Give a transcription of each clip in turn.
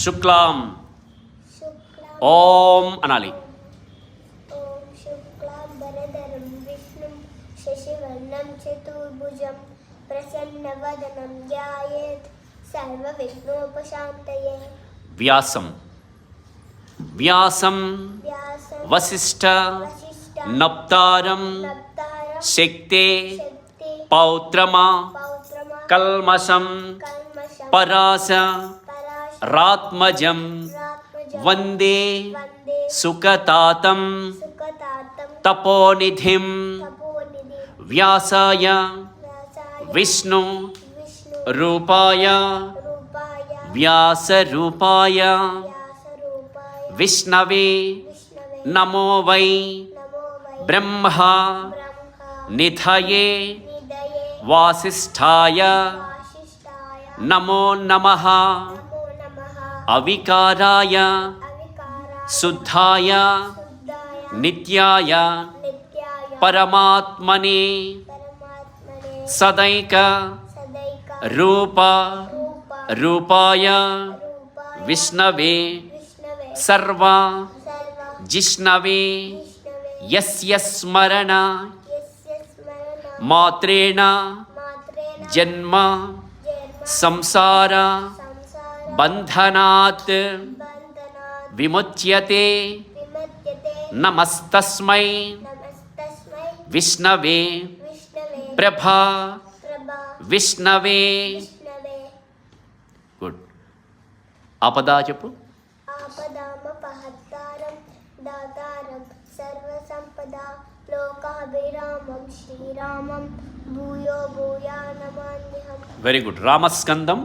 శుక్లాం ఓం అనాలి. ఓం శుక్లాం వరదరం విష్ణుం శశివర్ణం చతుర్భుజం ప్రసన్నవదనం ధ్యాయేత్ సర్వవిఘ్నోపశాంతయే. వ్యాసం వ్యాసం వ్యాసం వసిష్ఠ వశిష్ఠ నప్తారం నప్తారం శక్తే శక్తి పౌత్రమా పౌత్రమ కల్మషం కల్మషం పరాశ పరాశ రాత్మజం రాత్మజం వందే వందే సుఖతాతం సుఖతాతం తపోనిధిం తపోనిధి వ్యాసాయ వ్యాసాయ విష్ణు విష్ణు రూపాయ రూపాయ వ్యాసరూపాయ వ్యాసరూపాయ విష్ణవే విష్ణవే నమో వై నమో వై బ్రహ్మ బ్రహ్మ నిధయే నిదయే వాసిష్ఠాయ వాసిష్ఠాయ నమో నమః నమో నమః అవికారాయ అవికారాయ శుద్ధాయ శుద్ధాయ నిత్యాయ నిత్యాయ పరమాత్మనే పరమాత్మనే సదైక సదైక రూప రూప రూపాయ రూపాయ విష్ణవే విష్ణవే సర్వ సర్వ జిష్ణవే విష్ణవే యస్య స్మరణ యస్య స్మరణ మాత్రేణ మాత్రేణ జన్మ జన్మ సంసార సంసార బంధనాత్ బంధనాత్ విముచ్యతే విముచ్యతే. నమస్తస్మై నమస్తస్మై విష్ణవే విష్ణవే ప్రభా ప్రభా విష్ణవే. విష్ణవే గుడ్. ఆపదా చెప్పు. ఆపదామపహత్తారం దాతారం సర్వసంపదా లోకాభిరామం శ్రీరామం భూయో భూయా నమామ్యహం. Very good. రామస్కందం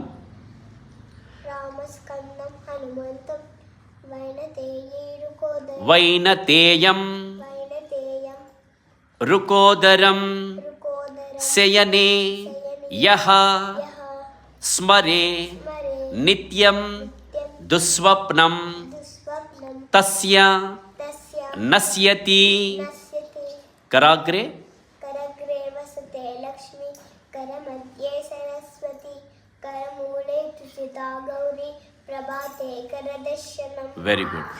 రామస్కందం హనుమంతం వైనతేయీరుకోదరం వైనతేయం వైనతేయం రుకోదరం రుకోదరం శయనే యః యః స్మరే స్మరే నిత్యం నిత్యం దుస్వప్నం దుస్వప్నం తస్య తస్య నశ్యతి. నశ్యతి. కరాగ్రే करग्रे वसते लक्ष्मी करमध्ये सरस्वती करमूले तुषिता गौरी प्रभाते करदर्शनम्. Very good.